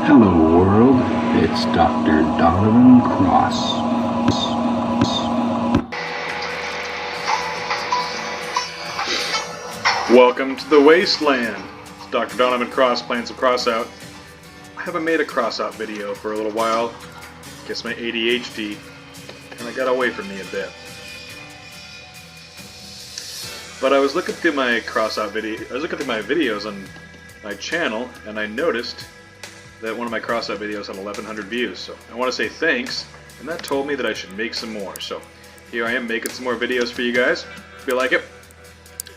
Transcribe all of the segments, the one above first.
Hello world, it's Dr. Donovan Cross. Welcome to the Wasteland. It's Dr. Donovan Cross playing some Crossout. I haven't made a Crossout video for a little while. Guess my ADHD kind of got away from me a bit. But I was looking through my Crossout video. I was looking through my videos on my channel, and I noticed that one of my Crossout videos had 1,100 views. So I want to say thanks, and that told me that I should make some more. So here I am making some more videos for you guys. If you like it.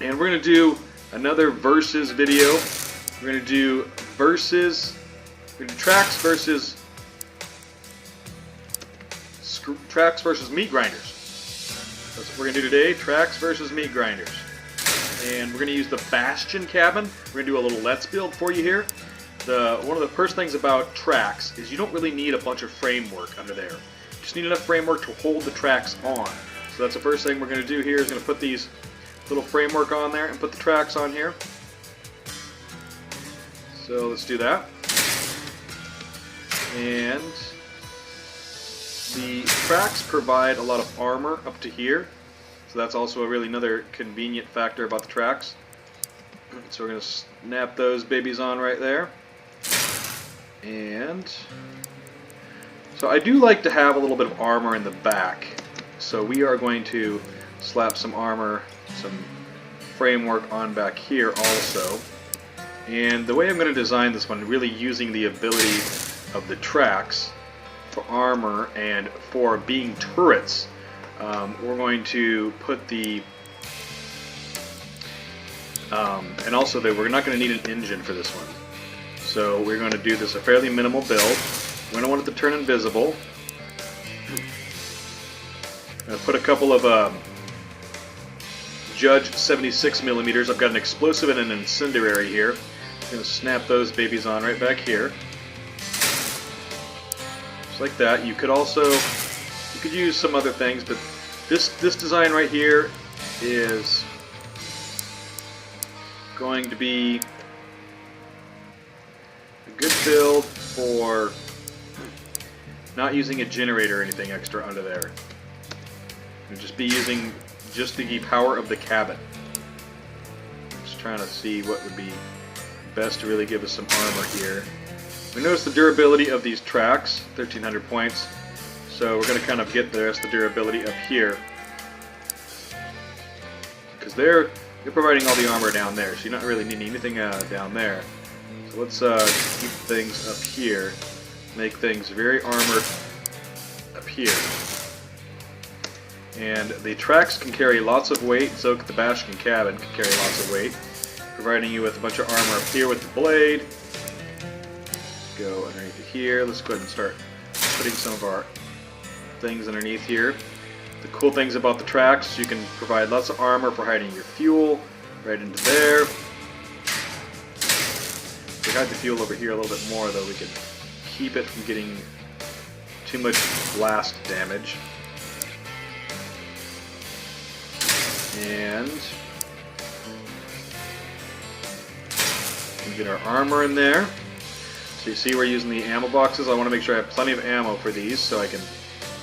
And we're going to do another versus video. We're going to do tracks versus meat grinders. That's what we're going to do today, tracks versus meat grinders. And we're going to use the Bastion cabin. We're going to do a little let's build for you here. One of the first things about tracks is you don't really need a bunch of framework under there. You just need enough framework to hold the tracks on. So that's the first thing we're going to do here is going to put these little framework on there and put the tracks on here. So let's do that. And the tracks provide a lot of armor up to here. So that's also another convenient factor about the tracks. So we're going to snap those babies on right there. And so I do like to have a little bit of armor in the back. So we are going to slap some armor, some framework on back here also. And the way I'm going to design this one, really using the ability of the tracks for armor and for being turrets, we're going to put the and also we're not going to need an engine for this one. So we're going to do this a fairly minimal build. We don't want it to turn invisible. I'm going to put a couple of Judge 76mm. I've got an explosive and an incendiary here. I'm going to snap those babies on right back here. Just like that. You could use some other things, but this design right here is going to be a good build for not using a generator or anything extra under there. You'll just be using just the power of the cabin. Just trying to see what would be best to really give us some armor here. We notice the durability of these tracks, 1,300 points. So we're going to kind of get the rest of the durability up here. Because they're providing all the armor down there, so you're not really needing anything down there. So let's keep things up here. Make things very armored up here. And the tracks can carry lots of weight, so the Bastion cabin can carry lots of weight, providing you with a bunch of armor up here with the blade. Go underneath here. Let's go ahead and start putting some of our things underneath here. The cool things about the tracks, you can provide lots of armor for hiding your fuel right into there. If we hide the fuel over here a little bit more, though, we can keep it from getting too much blast damage. And we get our armor in there. So you see we're using the ammo boxes. I want to make sure I have plenty of ammo for these so I can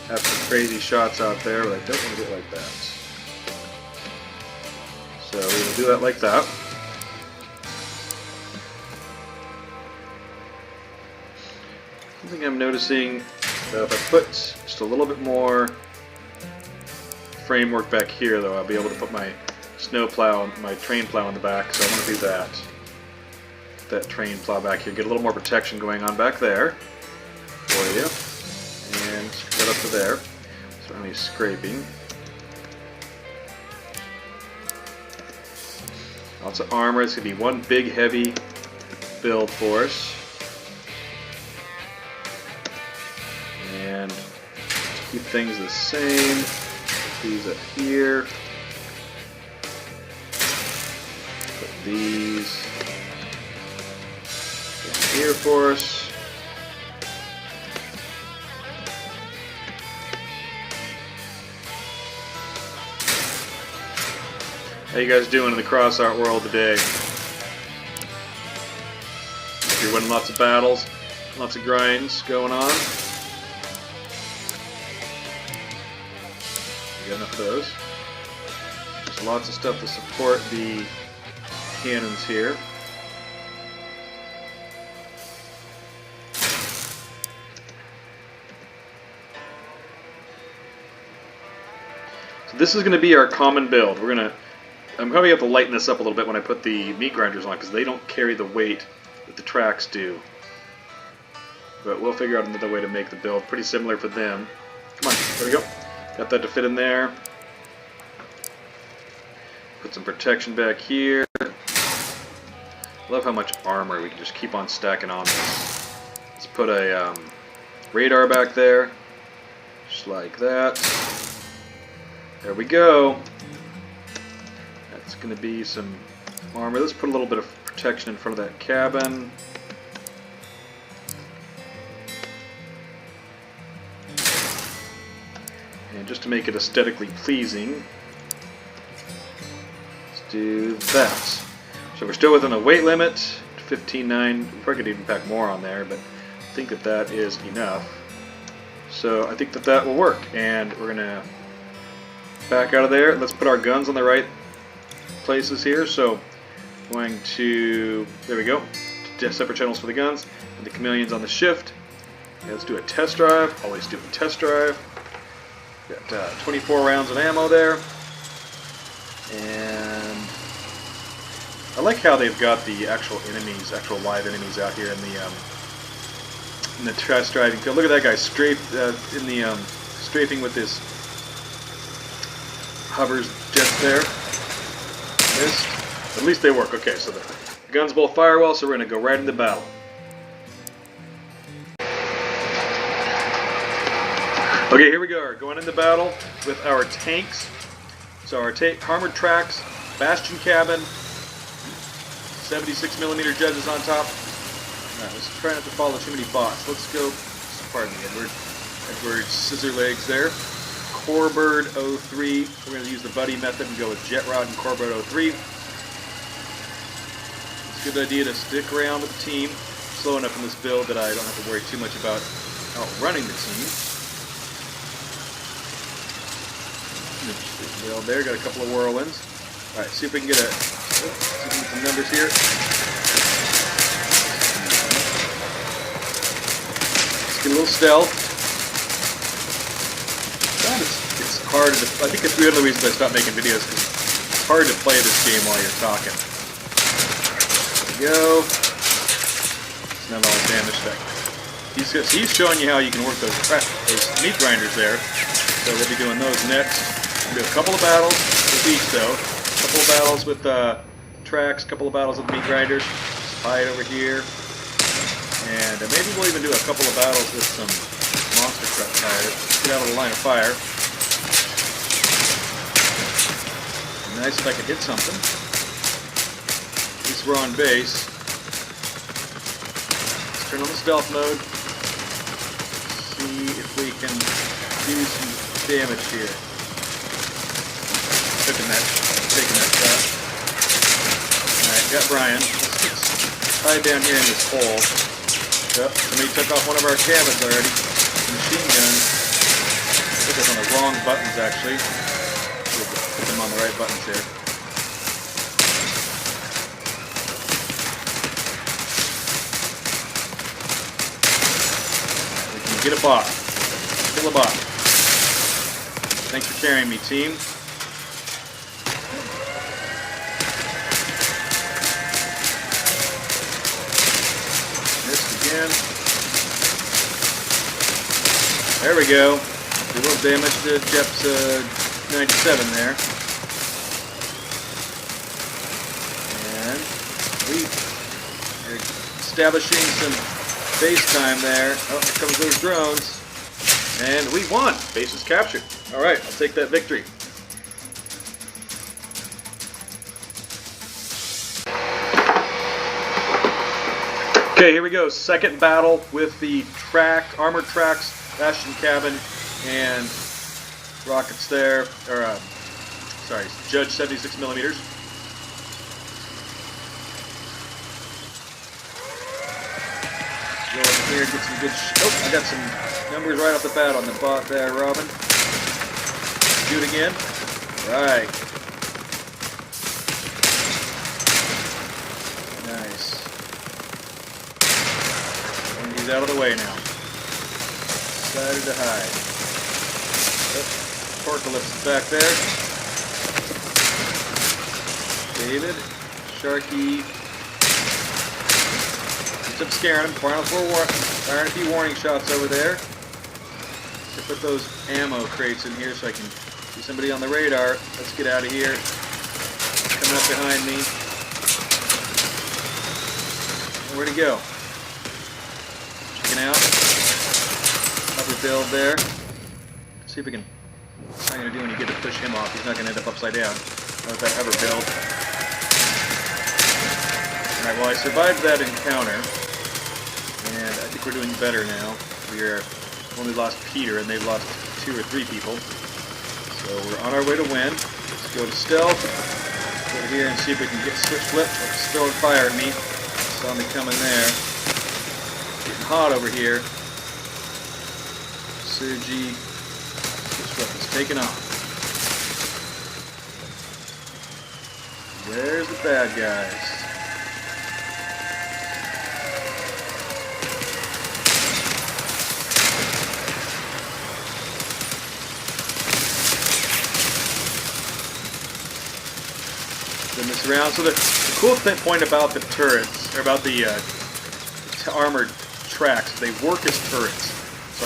have some crazy shots out there, but I don't want to get like that. So we will do that like that. Something I'm noticing, if I put just a little bit more framework back here, though, I'll be able to put my snow plow, my train plow in the back, so I want to do that. Put that train plow back here, get a little more protection going on back there for you. And get up to there. So only scraping. Lots of armor. It's going to be one big heavy build for us. And keep things the same. Put these up here. Put these here for us. How you guys doing in the Crossout world today? If you're winning lots of battles, lots of grinds going on. We got enough of those. There's lots of stuff to support the cannons here. So this is going to be our common build. I'm probably have to lighten this up a little bit when I put the meat grinders on because they don't carry the weight that the tracks do. But we'll figure out another way to make the build pretty similar for them. Come on, there we go. Got that to fit in there. Put some protection back here. Love how much armor we can just keep on stacking on this. Let's put a radar back there, just like that. There we go. That's going to be some armor. Let's put a little bit of protection in front of that cabin. And just to make it aesthetically pleasing, let's do that. So we're still within a weight limit, 15.9. We probably could even pack more on there, but I think that that is enough. So I think that that will work. And we're going to back out of there. Let's put our guns on the right places here. So going to, there we go, separate channels for the guns, and the chameleons on the shift. Okay, let's do a test drive. Always do a test drive. Got 24 rounds of ammo there. And I like how they've got the actual enemies, actual live enemies out here in the test driving field. Look at that guy strafed in the strafing with his hovers jets there. Missed. At least they work. Okay, so the guns both fire well, so we're going to go right into battle. Okay, here we go. We're going into battle with our tanks. So our armored tracks, bastion cabin, 76mm judges on top. Alright, let's try not to follow too many bots. Let's go, pardon me, Edward Scissorlegs there. Corebird 03. We're going to use the buddy method and go with Jet Rod and Corebird 03. It's a good idea to stick around with the team. Slow enough in this build that I don't have to worry too much about outrunning the team. Well, there, got a couple of whirlwinds. Alright, see if we can get some numbers here. Let's get a little stealth. God, it's hard to, I think it's one of the reasons I stopped making videos, because it's hard to play this game while you're talking. There we go. It's not all damage effect. He's showing you how you can work those meat grinders there. So we'll be doing those next. We'll do a couple of battles with each though. A couple of battles with tracks, a couple of battles with meat grinders. Hide over here. And maybe we'll even do a couple of battles with some monster truck tires. Get out of the line of fire. Nice if I could hit something. At least we're on base. Let's turn on the stealth mode. See if we can do some damage here. Taking that shot. Alright, got Brian. Let's get tied down here in this hole. Yep, somebody took off one of our cabins already. Machine gun. I put this on the wrong buttons actually. Put them on the right buttons here. We can get a bot. Kill a bot. Thanks for carrying me, team. There we go. A little damage to Jep's 97 there. And we are establishing some base time there. Oh, here comes those drones. And we won. Base is captured. Alright, I'll take that victory. Okay, here we go. Second battle with the armored tracks, bastion cabin, and rockets there. Or, sorry, Judge 76mm. Go over here, get some good. Oh, I got some numbers right off the bat on the bot there, Robin. Do it again. Right. Nice. And he's out of the way now. Decided to hide. Oh, Porcalypse is back there. David. Sharky. Keeps up scaring him. Firing a few warning shots over there. To put those ammo crates in here so I can see somebody on the radar. Let's get out of here. Coming up behind me. Where'd he go? Checking out. Upper build there. Let's see if we can. It's not going to do any good to push him off. He's not going to end up upside down. With that hover build. Alright, well I survived that encounter. And I think we're doing better now. We're only lost Peter and they've lost 2 or 3 people. So we're on our way to win. Let's go to stealth. Go here and see if we can get switch flip. It's throwing fire at me. Saw me coming there. Getting hot over here. Sergi. Switch flip is taking off. There's the bad guys. This around. So the cool point about the turrets, or about the armored tracks, they work as turrets. So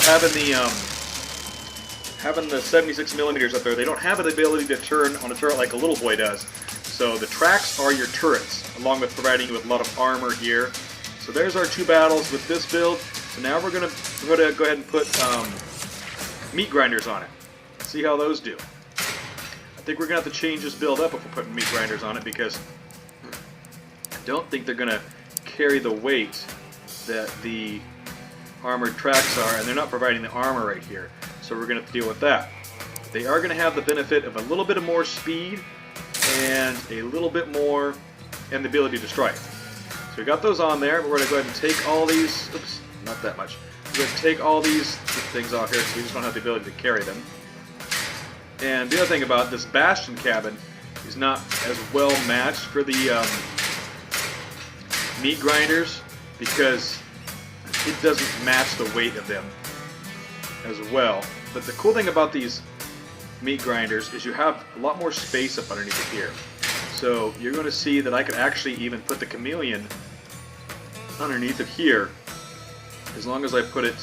having the 76 millimeters up there, they don't have the ability to turn on a turret like a little boy does. So the tracks are your turrets, along with providing you with a lot of armor here. So there's our 2 battles with this build. So now we're going to go ahead and put meat grinders on it. See how those do. I think we're going to have to change this build up if we're putting meat grinders on it, because I don't think they're going to carry the weight that the armored tracks are, and they're not providing the armor right here. So we're going to have to deal with that. They are going to have the benefit of a little bit of more speed and a little bit more, and the ability to strike. So we got those on there, but we're going to go ahead and take all these, oops, not that much. We're going to take all these things off here, so we just don't have the ability to carry them. And the other thing about this Bastion cabin is not as well matched for the meat grinders, because it doesn't match the weight of them as well. But the cool thing about these meat grinders is you have a lot more space up underneath it here. So you're going to see that I could actually even put the chameleon underneath it here, as long as I put it.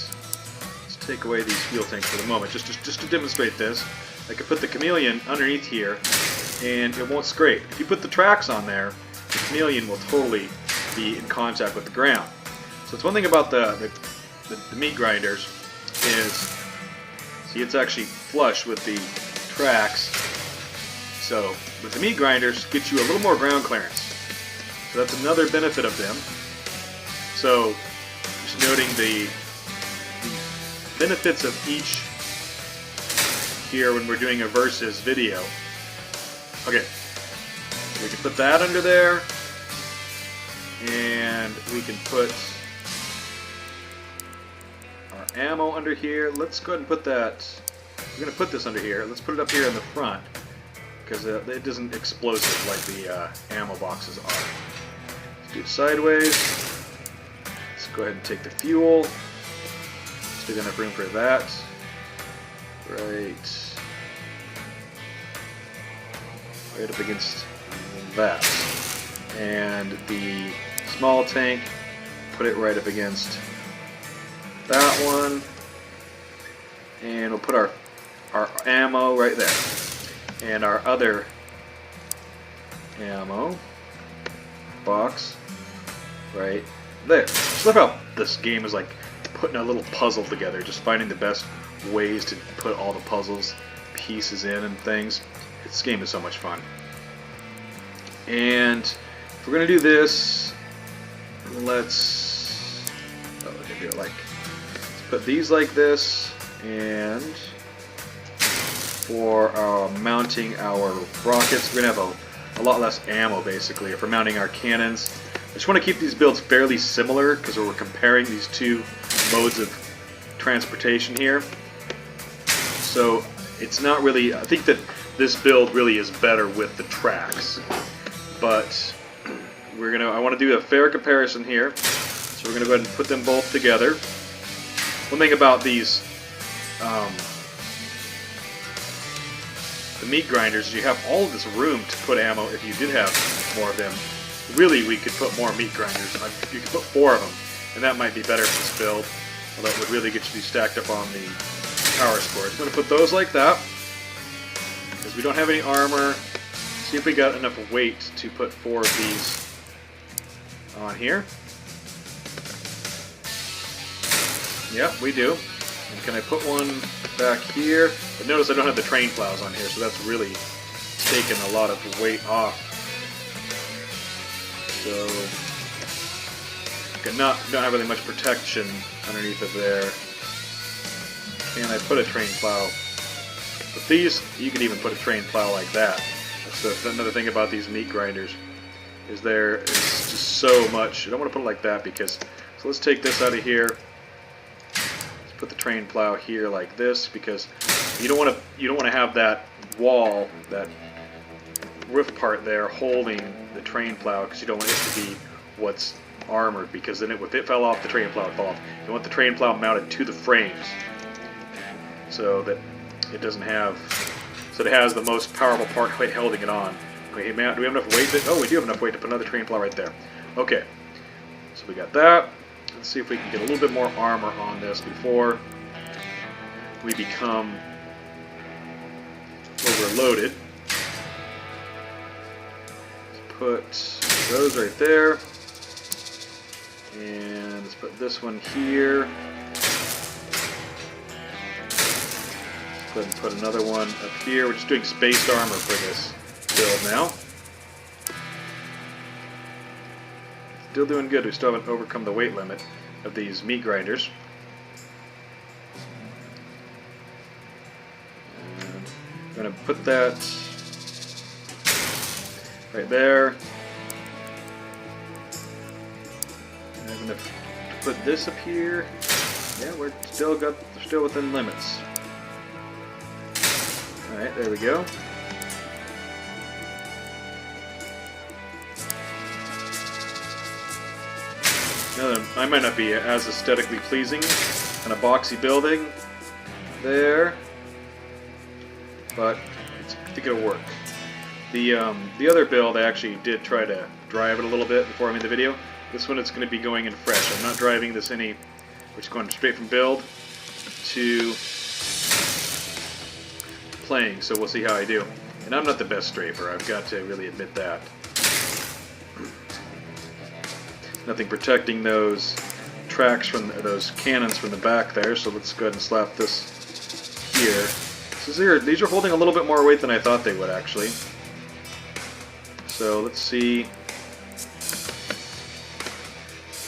Let's take away these fuel tanks for the moment, just to demonstrate this. I could put the chameleon underneath here, and it won't scrape. If you put the tracks on there, the chameleon will totally be in contact with the ground. So it's one thing about the meat grinders is, see, it's actually flush with the tracks. So with the meat grinders, get you a little more ground clearance. So that's another benefit of them. So just noting the benefits of each here when we're doing a versus video. Okay, we can put that under there, and we can put our ammo under here. Let's go ahead and put that. We're going to put this under here. Let's put it up here in the front, because it isn't explosive like the ammo boxes are. Let's do it sideways. Let's go ahead and take the fuel. Still got enough room for that. Right up against that. And the small tank, put it right up against that one. And we'll put our ammo right there. And our other ammo box right there. Just love how this game is like putting a little puzzle together, just finding the best ways to put all the puzzles pieces in and things. This game is so much fun. And if we're gonna do this, let's do it like, let's put these like this, and for mounting our rockets, we're gonna have a lot less ammo basically. For mounting our cannons, I just want to keep these builds fairly similar because we're comparing these two modes of transportation here. So it's not really, I think that this build really is better with the tracks. But I want to do a fair comparison here. So we're going to go ahead and put them both together. One thing about these the meat grinders is you have all of this room to put ammo if you did have more of them. Really, we could put more meat grinders. You could put 4 of them, and that might be better for this build. Well, that would really get you stacked up on the power scores. I'm going to put those like that, because we don't have any armor. See if we got enough weight to put 4 of these on here. Yeah, we do. And can I put one back here? But notice I don't have the train plows on here, so that's really taken a lot of weight off. So, don't have really much protection underneath of there. Can I put a train plow? With these, you can even put a train plow like that. That's another thing about these meat grinders, is there is just so much. I don't want to put it like that because, so let's take this out of here. Let's put the train plow here like this, because you don't want to have that wall, that roof part there holding the train plow, because you don't want it to be what's armored, because then if it fell off, the train plow would fall off. You want the train plow mounted to the frames so that it doesn't have, so it has the most powerful part holding it on. Okay, man, do we have enough weight? Oh, we do have enough weight to put another train plow right there. Okay, so we got that. Let's see if we can get a little bit more armor on this before we become overloaded. Put those right there, and let's put this one here. Let's go ahead and put another one up here. We're just doing spaced armor for this build now. Still doing good. We still haven't overcome the weight limit of these meat grinders. And I'm going to put that right there. And I'm going to put this up here. Yeah, we're still within limits. All right, there we go. Now, I might not be as aesthetically pleasing, kind of boxy building there, but I think it'll work. The other build, I actually did try to drive it a little bit before I made the video. This one, it's going to be going in fresh. I'm not driving this any, which is going straight from build to playing, so we'll see how I do. And I'm not the best strafer, I've got to really admit that. Nothing protecting those tracks from those cannons from the back there, so let's go ahead and slap this here. So these are holding a little bit more weight than I thought they would, actually. So let's see.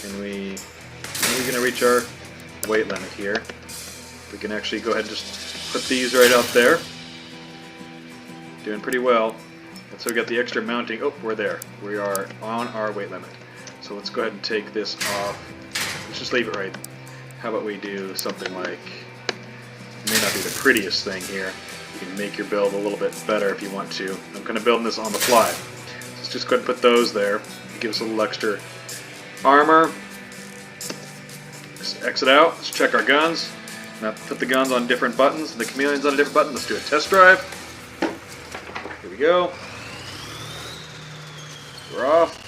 Are we going to reach our weight limit here? We can actually go ahead and just put these right out there. Doing pretty well. And so we got the extra mounting. Oh, we're there. We are on our weight limit. So let's go ahead and take this off. Let's just leave it right. How about we do something like, it may not be the prettiest thing here. You can make your build a little bit better if you want to. I'm kind of building this on the fly. So let's just go ahead and put those there. Give us a little extra armor. Let's exit out. Let's check our guns. Now put the guns on different buttons. The chameleon's on a different button. Let's do a test drive. Here we go. We're off.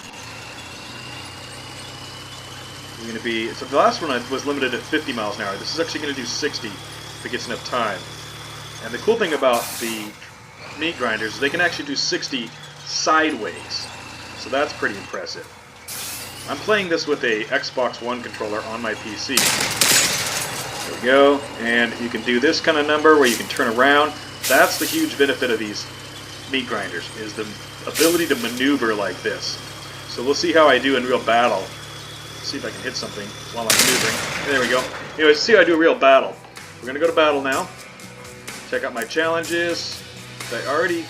We're going to be, so the last one was limited at 50 miles an hour. This is actually going to do 60 if it gets enough time. And the cool thing about the meat grinders is they can actually do 60 sideways. So that's pretty impressive. I'm playing this with a Xbox One controller on my PC. There we go. And you can do this kind of number where you can turn around. That's the huge benefit of these meat grinders, is the ability to maneuver like this. So we'll see how I do in real battle. See if I can hit something while I'm maneuvering. There we go. Anyways, see how I do a real battle. We're going to go to battle now. Check out my challenges. I already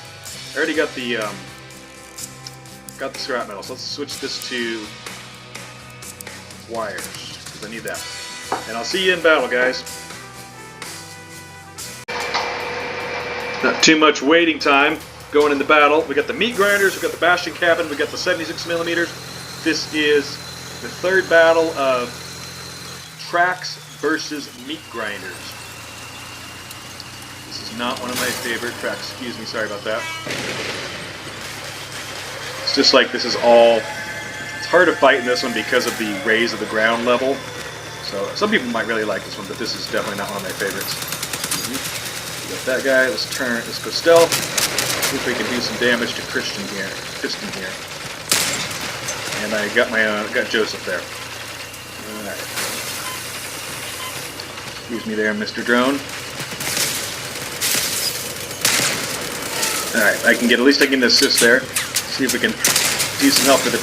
got the scrap metal. So let's switch this to wires, because I need that. And I'll see you in battle, guys. Not too much waiting time going into battle. We got the meat grinders, we got the bastion cabin, we got the 76mm. This is the third battle of tracks versus meat grinders. This is not one of my favorite tracks. Excuse me, sorry about that. It's just like this is all... It's hard to fight in this one because of the raise of the ground level. So some people might really like this one, but this is definitely not one of my favorites. We got that guy. Let's go stealth. See if we can do some damage to Piston here. And I got got Joseph there. All right. Excuse me there, Mr. Drone. All right, at least I can assist there. See if we can do some help for the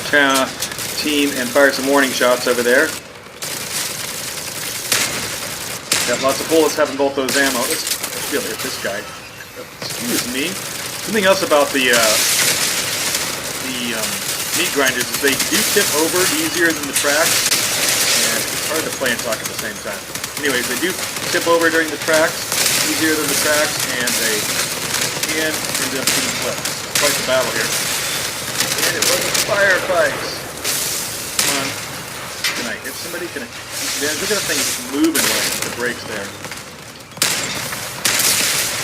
team and fire some warning shots over there. Got lots of bullets having both those ammo. Let's be able to hit this guy. Excuse me. Something else about the meat grinders is they do tip over easier than the tracks, and it's hard to play and talk at the same time. Anyways, they do tip over during the tracks, easier than the tracks, and they can end up being flipped. Quite the battle here. And it wasn't firefights. Come on. Can I hit somebody? Can I? Man, look at that thing just moving like the brakes there.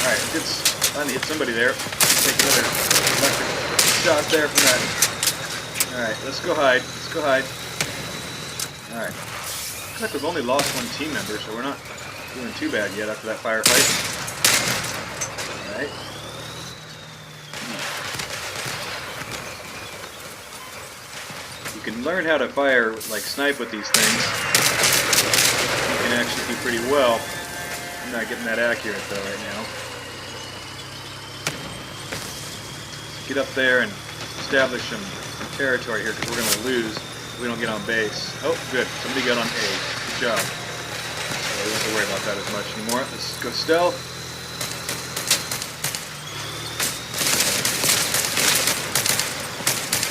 Alright, finally hit somebody there. Take another electric shot there from that. Alright, let's go hide. Alright. Looks like we've only lost one team member, so we're not doing too bad yet after that firefight. Alright. You can learn how to fire, like snipe with these things. You can actually do pretty well. I'm not getting that accurate though right now. Get up there and establish some territory here because we're going to lose if we don't get on base. Oh, good. Somebody got on A. Good job. So we don't have to worry about that as much anymore. Let's go stealth.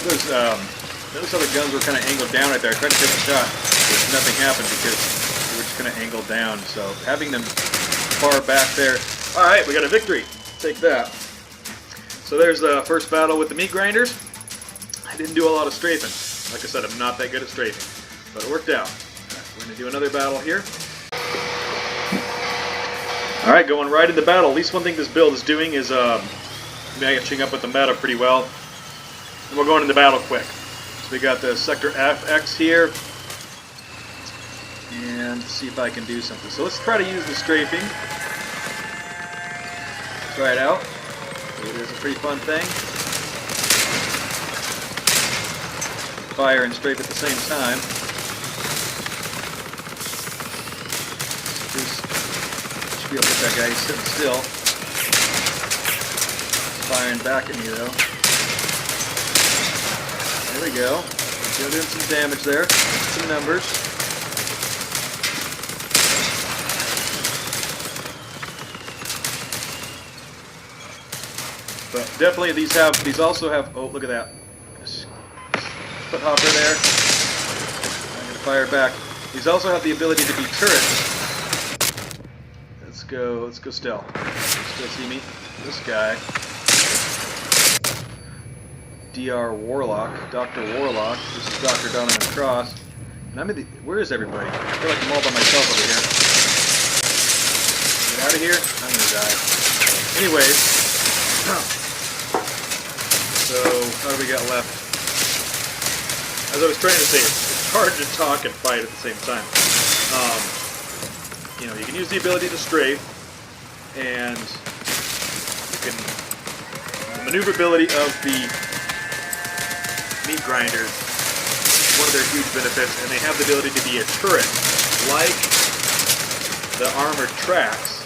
Those other guns were kind of angled down right there. I tried to take a shot, but nothing happened because they were just kind of angled down. So having them far back there. All right, we got a victory. Take that. So there's the first battle with the meat grinders. I didn't do a lot of strafing. Like I said, I'm not that good at strafing, but it worked out. Right, we're going to do another battle here. All right, going right into battle. At least one thing this build is doing is matching up with the meta pretty well. And we're going into battle quick. So we got the Sector FX here. And see if I can do something. So let's try to use the strafing. Try it out. It is a pretty fun thing. Fire and strafe at the same time. Should be able to hit that guy. He's sitting still. Firing back at me though. There we go. Still doing some damage there. Some numbers. But definitely these also have, oh look at that. Foot hopper there. I'm going to fire back. These also have the ability to be turrets. Let's go stealth. Still see me? This guy. Dr. Warlock. This is Dr. Donovan Cross. And I'm in the, where is everybody? I feel like I'm all by myself over here. Get out of here. I'm going to die. Anyways. So, how do we got left? As I was trying to say, it's hard to talk and fight at the same time. You know, you can use the ability to strafe, and you can the maneuverability of the meat grinders is one of their huge benefits, and they have the ability to be a turret, like the armored tracks,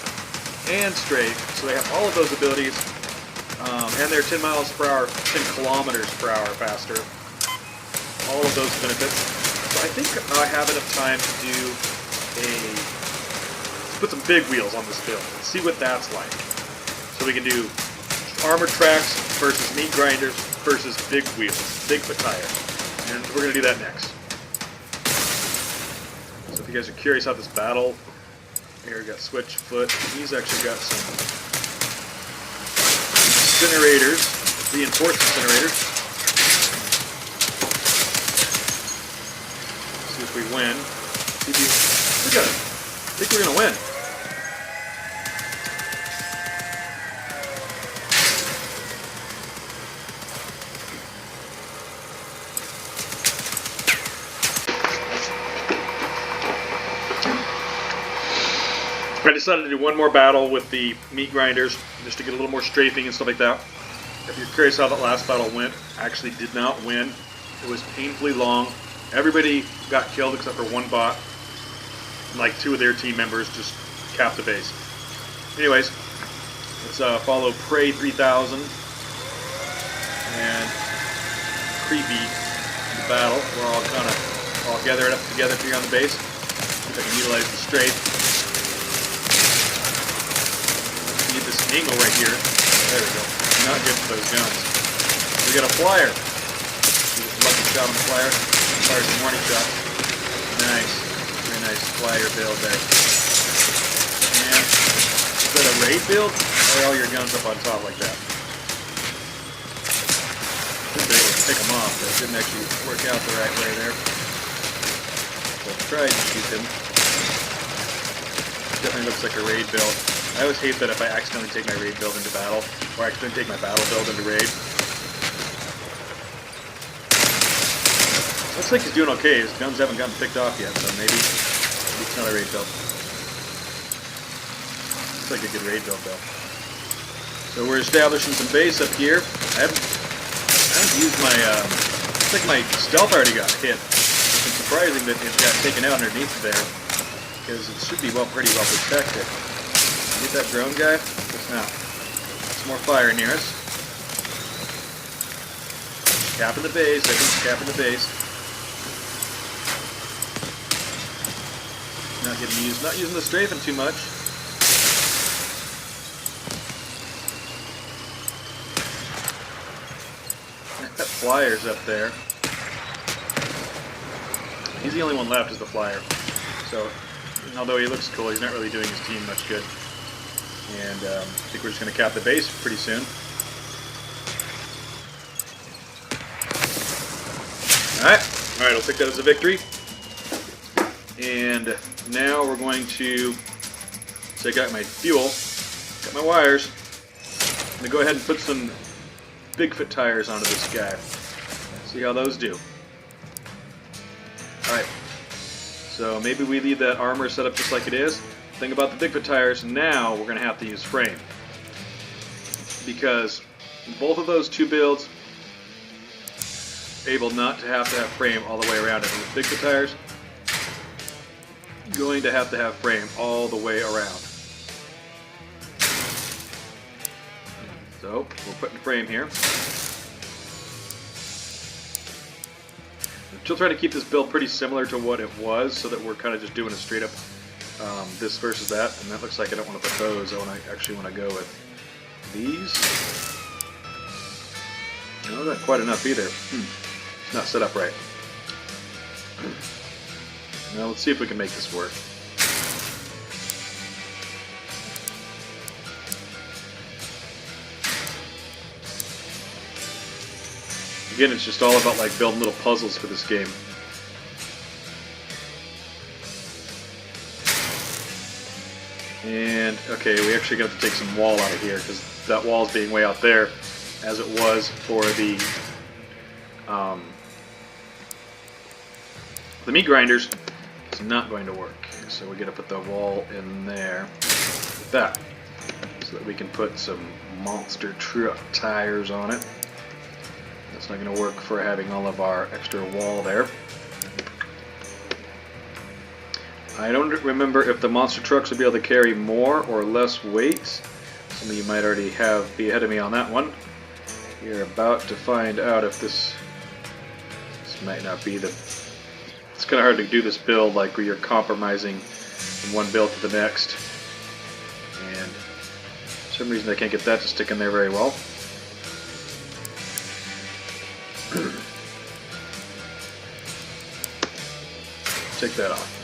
and strafe. So they have all of those abilities, and they're 10 miles per hour, 10 kilometers per hour faster. All of those benefits. So I think I have enough time to do let's put some big wheels on this build and see what that's like. So we can do armored tracks versus meat grinders versus big wheels, Bigfoot tires. And we're going to do that next. So if you guys are curious how this battle, here we got Switchfoot. He's actually got some incinerators, reinforced incinerators. See if we win. We got it. I think we're gonna win. I decided to do one more battle with the meat grinders just to get a little more strafing and stuff like that. If you're curious how that last battle went, I actually did not win. It was painfully long. Everybody got killed except for one bot. Like 2 of their team members just capped the base. Anyways, let's follow Prey 3000 and Creepy in the battle. We're all kind of all gathered up together here on the base. See if I can utilize the strafe. Need this angle right here. There we go. Not good for those guns. We got a flyer. Lucky shot on the flyer. Fires some warning shot. Nice. Very nice flyer build there. And is that a raid build? Lay all your guns up on top like that. Should be able to pick them off, but it didn't actually work out the right way there. So I tried to shoot them. Definitely looks like a raid build. I always hate that if I accidentally take my raid build into battle, or accidentally take my battle build into raid. Looks like he's doing okay. His guns haven't gotten picked off yet, so maybe it's not a raid build. Looks like a good raid build though. So we're establishing some base up here. I haven't used my, looks like my stealth already got hit. It's surprising that it got taken out underneath there, because it should be pretty well protected. Get that drone guy? Just now. Some more fire near us. Capping the base. I think capping the base. Not getting used. Not using the strafing too much. That flyer's up there. He's the only one left is the flyer. So, although he looks cool, he's not really doing his team much good. And I think we're just going to cap the base pretty soon. Alright, I'll take that as a victory. And now we're going to, so I got my fuel, got my wires. I'm going to go ahead and put some Bigfoot tires onto this guy. See how those do. Alright, so maybe we leave that armor set up just like it is. Thing about the Bigfoot tires, now we're going to have to use frame. Because both of those two builds able not to have frame all the way around it. And with Bigfoot tires, going to have frame all the way around. So we're putting frame here. I'm still trying to keep this build pretty similar to what it was, so that we're kind of just doing a straight up this versus that, and that looks like I don't want to put those. I actually want to go with these. No, not quite enough either. It's not set up right. Now let's see if we can make this work. Again, it's just all about like building little puzzles for this game. And, okay, we actually got to take some wall out of here, because that wall is being way out there, as it was for the meat grinders. It's not going to work. So we got to put the wall in there, like that, so that we can put some monster truck tires on it. That's not going to work for having all of our extra wall there. I don't remember if the monster trucks will be able to carry more or less weight. Some of you might already be ahead of me on that one. You're about to find out if this might not be the... It's kind of hard to do this build like where you're compromising from one build to the next. And for some reason I can't get that to stick in there very well. Take that off.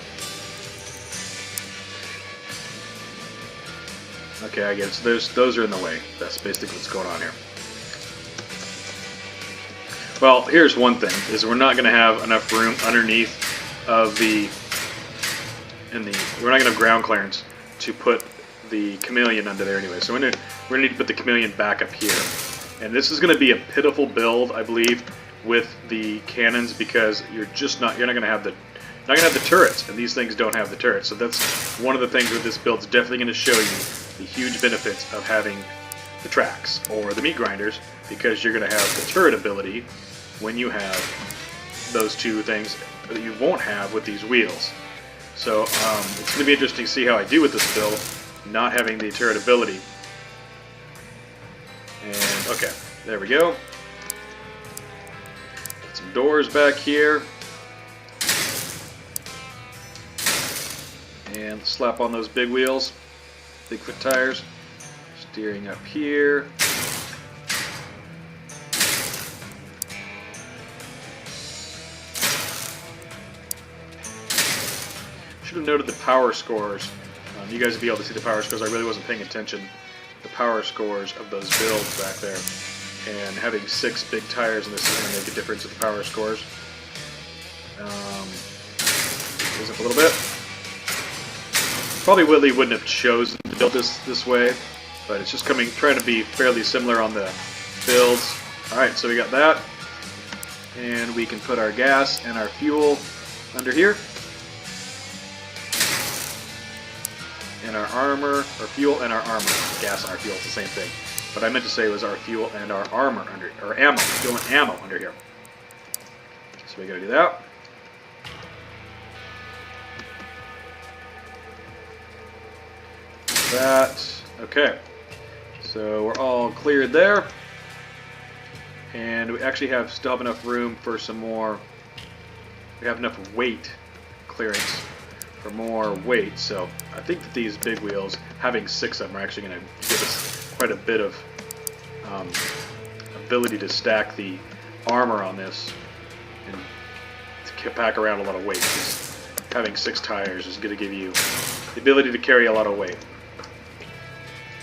Okay, I guess those are in the way. That's basically what's going on here. Well, here's one thing: is we're not going to have enough room underneath of we're not going to have ground clearance to put the chameleon under there anyway. So we're gonna need to put the chameleon back up here, and this is going to be a pitiful build, I believe, with the cannons, because you're not going to have the turrets, and these things don't have the turrets. So that's one of the things where this build's definitely going to show you the huge benefits of having the tracks or the meat grinders, because you're going to have the turret ability when you have those two things that you won't have with these wheels. So it's going to be interesting to see how I do with this build, not having the turret ability. And okay, there we go. Got some doors back here. And slap on those big wheels, Bigfoot tires. Steering up here. Should have noted the power scores. You guys will be able to see the power scores. I really wasn't paying attention. The power scores of those builds back there. And having 6 big tires in this is going to make a difference with the power scores. Raise up a little bit. Probably Whitley wouldn't have chosen to build this way, but it's just trying to be fairly similar on the builds. Alright, so we got that. And we can put our gas and our fuel under here. And our armor, or fuel and our armor. Gas and our fuel, it's the same thing. What I meant to say was our fuel and our armor under, or ammo, fuel and ammo under here. So we gotta do that. Okay. So we're all cleared there. And we actually still have enough room for some more. We have enough weight clearance for more weight, so I think that these big wheels, having 6 of them, are actually going to give us quite a bit of ability to stack the armor on this and to pack around a lot of weight. Just having 6 tires is going to give you the ability to carry a lot of weight.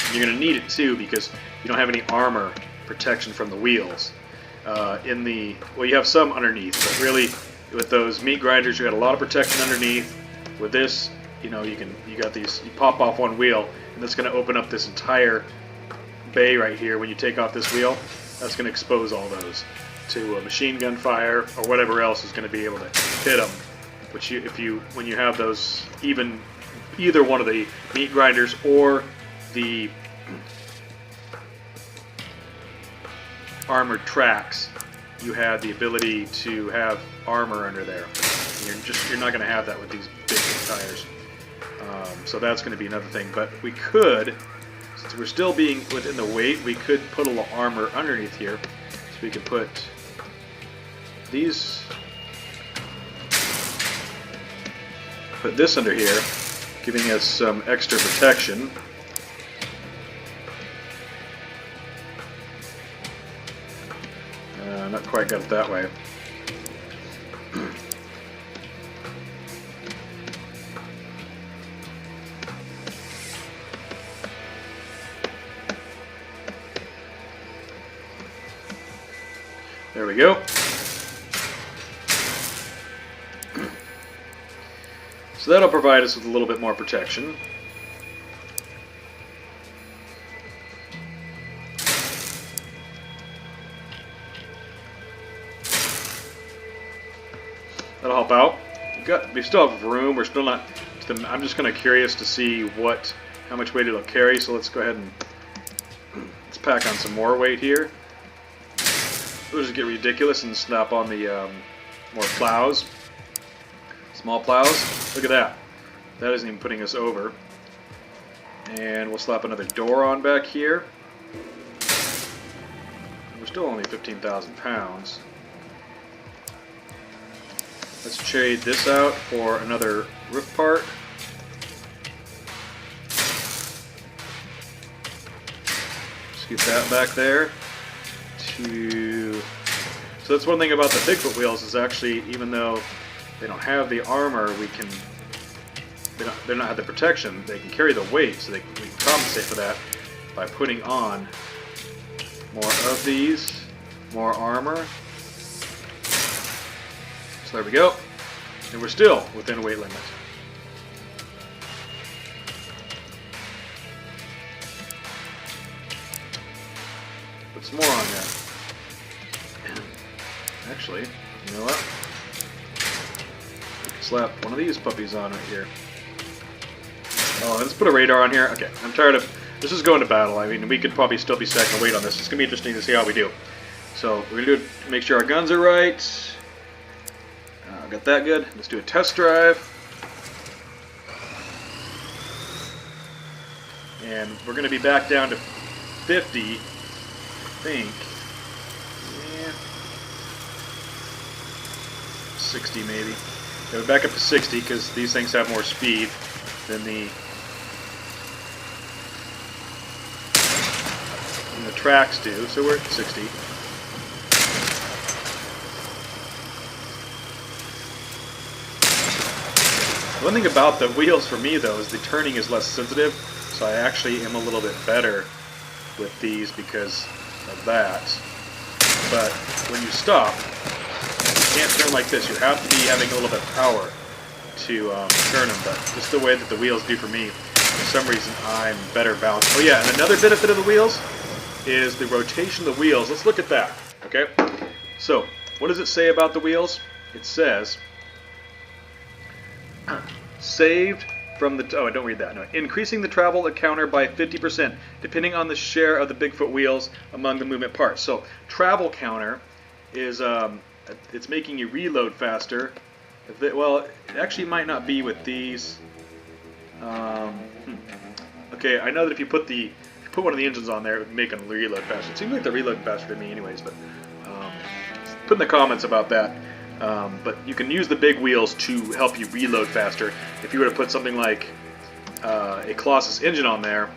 And you're going to need it too, because you don't have any armor protection from the wheels. Well, you have some underneath, but really with those meat grinders, you got a lot of protection underneath. With this, you pop off one wheel, and that's going to open up this entire bay right here. When you take off this wheel, that's going to expose all those to machine gun fire or whatever else is going to be able to hit them. Which when you have those, either one of the meat grinders or the armored tracks, you have the ability to have armor under there. You're not going to have that with these big tires. So that's going to be another thing. But we could, since we're still being within the weight, we could put a little armor underneath here. So we could put this under here, giving us some extra protection. Not quite got it that way. There we go. So that'll provide us with a little bit more protection. That'll help out. We still have room. We're still not. I'm just kind of curious to see how much weight it'll carry. So let's go ahead and let's pack on some more weight here. We'll just get ridiculous and snap on the more plows. Small plows. Look at that. That isn't even putting us over. And we'll slap another door on back here. We're still only 15,000 pounds. Let's trade this out for another roof part. Scoot that back there. So that's one thing about the Bigfoot wheels is actually, even though they don't have the armor, we can they don't have the protection. They can carry the weight, so we can compensate for that by putting on more of these, more armor. So there we go. And we're still within weight limit. Put some more on there. Actually, you know what? We can slap one of these puppies on right here. Oh, let's put a radar on here. Okay, I'm tired of... This is going to battle. I mean, we could probably still be stacking weight on this. It's going to be interesting to see how we do. So, we're going to do it, make sure our guns are right. Got that good. Let's do a test drive. And we're going to be back down to 50, I think. Yeah. 60 maybe. Yeah, we're back up to 60 because these things have more speed than the tracks do. So we're at 60. One thing about the wheels for me though is the turning is less sensitive, so I actually am a little bit better with these because of that. But when you stop, you can't turn like this. You have to be having a little bit of power to turn them, but just the way that the wheels do for me, for some reason I'm better balanced. Oh yeah, and another benefit of the wheels is the rotation of the wheels. Let's look at that, okay? So, what does it say about the wheels? It says, saved from the... Oh, don't read that. No. Increasing the travel counter by 50%, depending on the share of the Bigfoot wheels among the movement parts. So, travel counter is... it's making you reload faster. Well, it actually might not be with these. Okay, I know that if you put one of the engines on there, it would make them reload faster. It seems like they're reloading faster to me anyways, but put in the comments about that. But you can use the big wheels to help you reload faster. If you were to put something like a Colossus engine on there,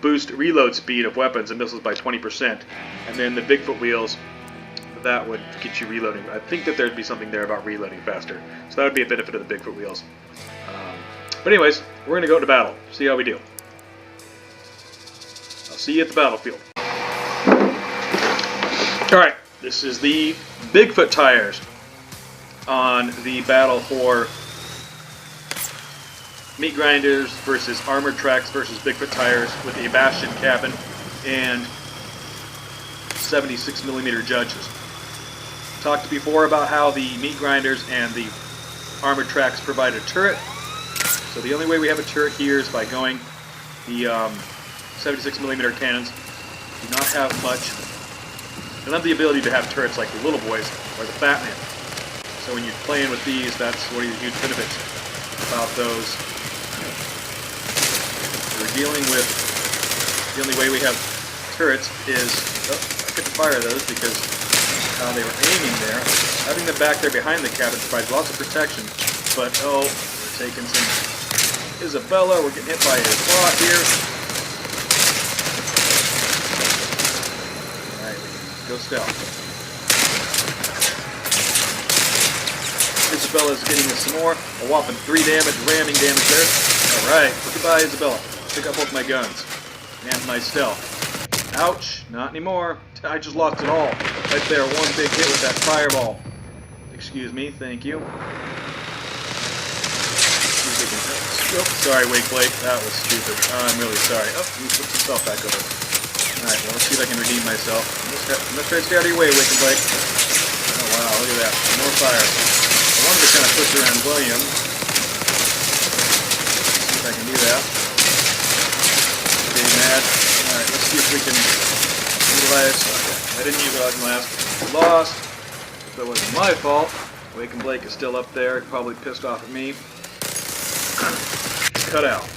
boost reload speed of weapons and missiles by 20%, and then the Bigfoot wheels, that would get you reloading. I think that there'd be something there about reloading faster. So that would be a benefit of the Bigfoot wheels. But anyways, we're going to go to battle. See how we do. I'll see you at the battlefield. Alright, this is the Bigfoot tires on the battle for meat grinders versus armored tracks versus Bigfoot tires with a Bastion cabin and 76mm judges. Talked before about how the meat grinders and the armored tracks provide a turret. So the only way we have a turret here is by going the 76mm cannons. Do not have much. Don't have the ability to have turrets like the little boys or the Fat Man. So when you're playing with these, that's one of the huge benefits about those. We're dealing with the only way we have turrets is I couldn't fire those because how they were aiming there. Having them back there behind the cabin provides lots of protection. But oh, we're taking some Isabella. We're getting hit by a spot here. Alright, go stealth. Isabella's getting us some more. A whopping 3 damage, ramming damage there. Alright, goodbye Isabella. Pick up both my guns. And my stealth. Ouch, not anymore. I just lost it all. Right there, one big hit with that fireball. Excuse me, thank you. Oh, sorry, Wake Blake. That was stupid. I'm really sorry. Oh, let me put some stuff back over. Alright, well, let's see if I can redeem myself. Let's try to stay out of your way, Wake Blake. Oh, wow, look at that. More fire. I wanted to kind of push around William. Let's see if I can do that. Okay, mad. Alright, let's see if we can utilize... Okay, I didn't utilize him last. We lost. That wasn't my fault. Wake and Blake is still up there, probably pissed off at me. Cut out.